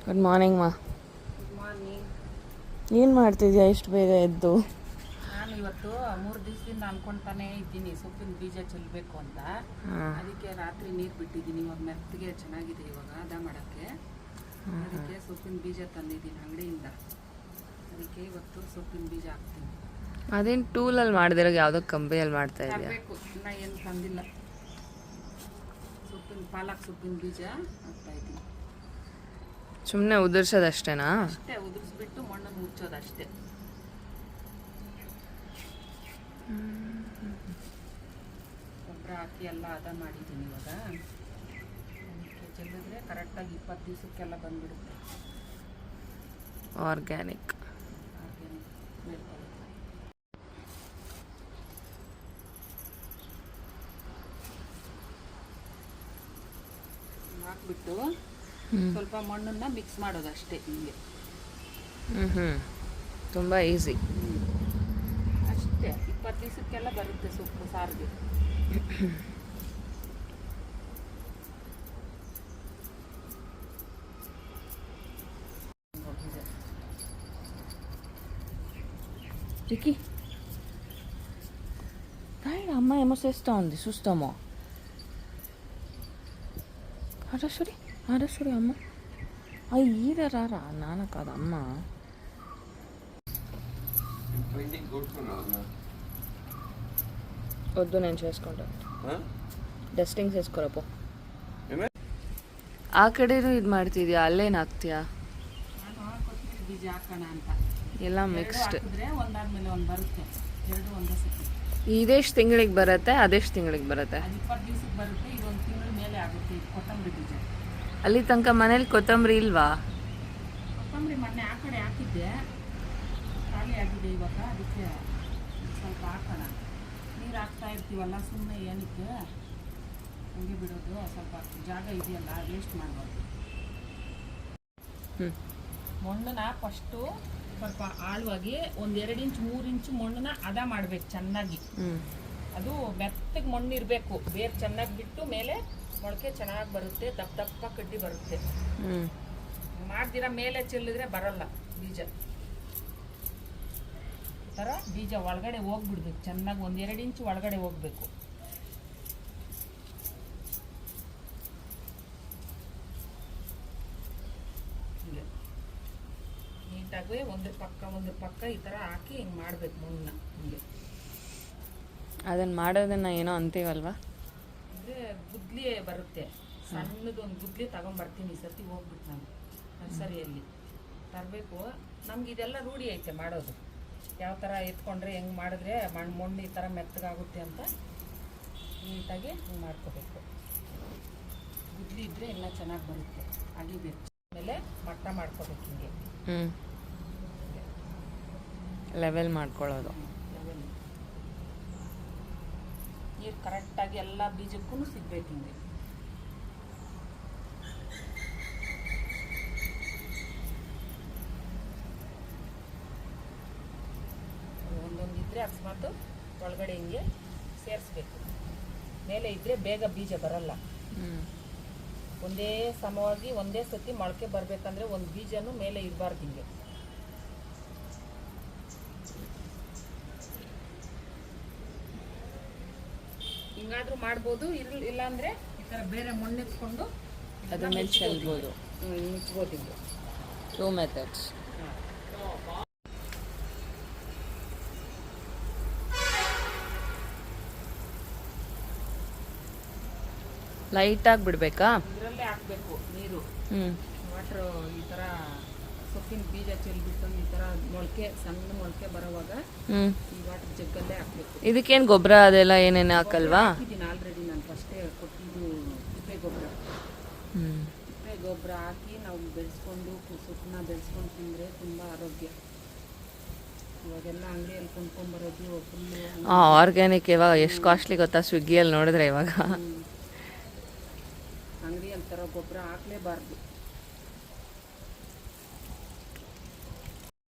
Good morning ಮಾ. Good morning. ಏನು ಮಾಡ್ತಿದ್ಯಾ ಇಷ್ಟು ಬೇಗ ಎದ್ದು? ನಾನು ಇವತ್ತು 3 ದಿವಸದಿಂದ ಅನ್ಕೊಂತಾನೆ ಇದ್ದೀನಿ ಸೊಪ್ಪಿನ ಬೀಜ ಚೆಲ್ಲಬೇಕು ಅಂತ. ಅದಕ್ಕೆ ರಾತ್ರಿ ನೀರು ಬಿಟ್ಟಿದ್ದೀನಿ. ಇವಾಗ ಮೆತ್ತಗೆ ಚೆನ್ನಾಗಿದೆ ಇವಾಗ ಹದ ಮಾಡೋಕ್ಕೆ. ಅದಕ್ಕೆ ಸೊಪ್ಪಿನ ಬೀಜ ತಂದಿದ್ದೀನಿ ಅಂಗಡಿಯಿಂದ. ಅದಕ್ಕೆ ಇವತ್ತು ಸೊಪ್ಪಿನ ಬೀಜ ಹಾಕ್ತೀನಿ. ಅದೇನು ಟೂಲಲ್ಲಿ ಮಾಡಿದಿರೋ ಯಾವುದೋ ಕಂಬಿಯಲ್ಲಿ ಮಾಡ್ತಾ ಇದೆಯಾ? ತರಬೇಕು, ಇನ್ನೂ ಏನು ತಂದಿಲ್ಲ. ಪಾಲಕ್ ಸೊಪ್ಪಿನ ಬೀಜ ಹಾಕ್ತಾ ಇದ್ದೀನಿ. ಸುಮ್ಮನೆ ಉದುರ್ಸೋದಷ್ಟೇನಾ? ಅಷ್ಟೇ, ಉದುರಿಸ್ಬಿಟ್ಟು ಮಣ್ಣನ್ನು ಮುಚ್ಚೋದಷ್ಟೇ. ಗೊಬ್ಬರ ಹಾಕಿ ಎಲ್ಲ ಹದ ಮಾಡಿದ್ದೀನಿ ಇವಾಗ. ಅದಕ್ಕೆ ಚೆಲ್ಲಿದ್ರೆ ಕರೆಕ್ಟಾಗಿ 20 ದಿವಸಕ್ಕೆಲ್ಲ ಬಂದ್ಬಿಡುತ್ತೆ. ಆರ್ಗ್ಯಾನಿಕ್. ಹಾಕ್ಬಿಟ್ಟು ಸ್ವಲ್ಪ ಮಣ್ಣನ್ನು ಮಿಕ್ಸ್ ಮಾಡೋದಷ್ಟೇ ಹಿಂಗೆ. ತುಂಬ ಈಸಿ. ಅಷ್ಟೇ, 20 ದಿವಸಕ್ಕೆಲ್ಲ ಬರುತ್ತೆ ಸೊಪ್ಪು ಸಾರಿಗೆ. Ricky, dai, amma hemos estado en sustamo. Ada suri amma. Ay, ira rara, nana kada amma. వద్దు నేను చేసుకుంటాను. ಡಸ್ಟಿಂಗ್ ಸೇಸ್ಕೊಳಪ್ಪ. ಆ ಕಡೆನೂ ಇದು ಮಾಡ್ತಿದ್ಯಾ? ಅಲ್ಲೇನು ಹಾಕ್ತೀಯಾ? ಕೊತ್ತಂಬರಿ ಬೀಜ ಹಾಕೋಣ ಅಂತ ಎಲ್ಲ ಮಿಕ್ಸ್ಡ್. ಒಂದಾದ್ಮೇಲೆ ಒಂದು ಬರುತ್ತೆ, ಎರಡು ಒಂದೇ ಸತಿ. ಇದೆಷ್ಟು ತಿಂಗಳಿಗೆ ಬರುತ್ತೆ? ಅದೆಷ್ಟು ತಿಂಗಳಿಗೆ ಬರುತ್ತೆ? 20 ದಿವಸಕ್ಕೆ ಬರುತ್ತೆ. ಇದು 1 ತಿಂಗಳ ಮೇಲೆ ಆಗುತ್ತೆ ಇದು ಕೊತ್ತಂಬರಿ ಬೀಜ. ಅಲ್ಲಿ ತನಕ ಮನೇಲಿ ಕೊತ್ತಂಬರಿ ಇಲ್ವಾ? ಕೊತ್ತಂಬರಿ ಮೊನ್ನೆ ಆ ಕಡೆ ಹಾಕಿದ್ದೆ, ಖಾಲಿ ಆಗಿದೆ ಇವಾಗ. ಅದಕ್ಕೆ ಸ್ವಲ್ಪ ಹಾಕೋಣ. ನೀರು ಹಾಕ್ತಾ ಇರ್ತೀವಲ್ಲ, ಸುಮ್ಮನೆ ಏನಕ್ಕೆ ಹಂಗೆ ಬಿಡೋದು. ಸ್ವಲ್ಪ ಜಾಗ ಇದೆಯಲ್ಲ, ವೇಸ್ಟ್ ಮಾಡಬಾರ್ದು. ಮಣ್ಣನ್ನ ಫಸ್ಟು ಸ್ವಲ್ಪ ಆಳವಾಗಿ 1-2 ಇಂಚ್ 3 ಇಂಚು ಮಣ್ಣನ್ನ ಹದ ಮಾಡ್ಬೇಕು ಚೆನ್ನಾಗಿ. ಅದು ಮೆತ್ತಗೆ ಮಣ್ಣು ಇರಬೇಕು. ಬೇರೆ ಚೆನ್ನಾಗಿ ಬಿಟ್ಟು ಮೇಲೆ ಮೊಳಕೆ ಚೆನ್ನಾಗಿ ಬರುತ್ತೆ. ದಪ್ಪ ದಪ್ಪ ಕಡ್ಡಿ ಬರುತ್ತೆ. ಮಾಡ್ದಿರ ಮೇಲೆ ಚೆಲ್ಲಿದ್ರೆ ಬರಲ್ಲ ಬೀಜ. ಈ ಥರ ಬೀಜ ಒಳಗಡೆ ಹೋಗ್ಬಿಡ್ಬೇಕು ಚೆನ್ನಾಗಿ. 1-2 ಇಂಚು ಒಳಗಡೆ ಹೋಗ್ಬೇಕು. ನೀಟಾಗಿ ಒಂದ್ರ ಪಕ್ಕ ಈ ಥರ ಹಾಕಿ ಹಿಂಗೆ ಮಾಡ್ಬೇಕು ಮಣ್ಣನ್ನ. ಹಿಂಗೆ ಅದನ್ನು ಮಾಡೋದನ್ನ ಏನೋ ಅಂತೀವಲ್ವಾ? ಅಂದರೆ ಗುದ್ಲಿ ಬರುತ್ತೆ, ಸಣ್ಣದೊಂದು ಗುದ್ಲಿ ತಗೊಂಬರ್ತೀನಿ. ಈ ಸರ್ತಿ ಹೋಗ್ಬಿಟ್ಟು ನಾನು ನರ್ಸರಿಯಲ್ಲಿ ತರಬೇಕು. ನಮ್ಗೆ ಇದೆಲ್ಲ ರೂಢಿ ಐತೆ ಮಾಡೋದು. ಯಾವ ಥರ ಎತ್ಕೊಂಡ್ರೆ ಹೆಂಗೆ ಮಾಡಿದ್ರೆ ಮಣ್ಣು ಈ ಥರ ಮೆತ್ತಗಾಗುತ್ತೆ ಅಂತ ನೀಟಾಗಿ ಹಿಂಗೆ ಮಾಡ್ಕೋಬೇಕು. ಗುದ್ಲಿ ಇದ್ದರೆ ಎಲ್ಲ ಚೆನ್ನಾಗಿ ಬರುತ್ತೆ. ಅಗಿಬೇಕು. ಆಮೇಲೆ ಮಟ್ಟ ಮಾಡ್ಕೋಬೇಕು ಹಿಂಗೆ. ಲೆವೆಲ್ ಮಾಡ್ಕೊಳ್ಳೋದು. ಲೆವೆಲ್ ನೀರು ಕರೆಕ್ಟಾಗಿ ಎಲ್ಲ ಬೀಜಕ್ಕೂ ಸಿಗ್ಬೇಕು ಹಿಂಗೆ. ಒಂದೊಂದಿದ್ರೆ ಅಕಸ್ಮಾತ್ ಒಳಗಡೆ ಹಿಂಗೆ ಸೇರಿಸ್ಬೇಕು. ಮೇಲೆ ಇದ್ದರೆ ಬೇಗ ಬೀಜ ಬರಲ್ಲ. ಒಂದೇ ಸಮವಾಗಿ ಒಂದೇ ಸತಿ ಮೊಳಕೆ ಬರಬೇಕಂದ್ರೆ ಒಂದು ಬೀಜನೂ ಮೇಲೆ ಇರಬಾರ್ದು ಹಿಂಗೆ. ಹಿಂಗಾದ್ರೂ ಮಾಡ್ಬೋದು. ಇಲ್ಲಾಂದರೆ ಈ ಥರ ಬೇರೆ ಮಣ್ಣೆತ್ಕೊಂಡು ಅದ್ರ ಮೇಲೆ ಚೆಲ್ಬೋದು. ಮುಚ್ಬೋದು ಹಿಂಗೆ. 2 ಮೆಥಡ್ಸ್. ಲೈಟಾಗಿ ಬಿಡಬೇಕಾ? ಇದರಲ್ಲೇ ಹಾಕಬೇಕು ನೀರು. ವಾಟ್ರ್ ಈ ಥರ ಸೊಪ್ಪಿನ ಬೀಜ ಚೆಲ್ಬಿಟ್ಟು ಈ ಥರ ಮೊಳಕೆ ಸಣ್ಣ ಮೊಳಕೆ ಬರೋವಾಗ ಈ ವಾಟರ್ ಜಗ್ಗಲ್ಲೇ ಹಾಕಬೇಕು. ಇದಕ್ಕೇನು ಗೊಬ್ಬರ ಅದೆಲ್ಲ ಏನೇನು ಹಾಕಲ್ವಾ? ಹಾಕಿದ್ದೀನಿ ಆಲ್ರೆಡಿ. ನಾನು ಫಸ್ಟೇ ಕೊಟ್ಟಿದ್ದು ತಿಪ್ಪೆ ಗೊಬ್ಬರ. ತಿಪ್ಪೆ ಗೊಬ್ಬರ ಹಾಕಿ ನಾವು ಬೆಳೆಸ್ಕೊಂಡು ಸೊಪ್ಪನ್ನ ಬೆಳೆಸ್ಕೊಂಡು ತಿಂದರೆ ತುಂಬ ಆರೋಗ್ಯ. ಇವಾಗೆಲ್ಲ ಅಂಗಡಿಯಲ್ಲಿ ಕೊಂಡ್ಕೊಂಬರೋದು ಫುಲ್ಲು ಆರ್ಗ್ಯಾನಿಕ್. ಇವಾಗ ಎಷ್ಟು ಕಾಸ್ಟ್ಲಿ ಗೊತ್ತಾ? ಸ್ವಿಗ್ಗಿಯಲ್ಲಿ ನೋಡಿದ್ರೆ ಇವಾಗ ಅಂಗಡಿಯಲ್ಲಿ ಥರ ಗೊಬ್ಬರ ಹಾಕಲೇಬಾರ್ದು.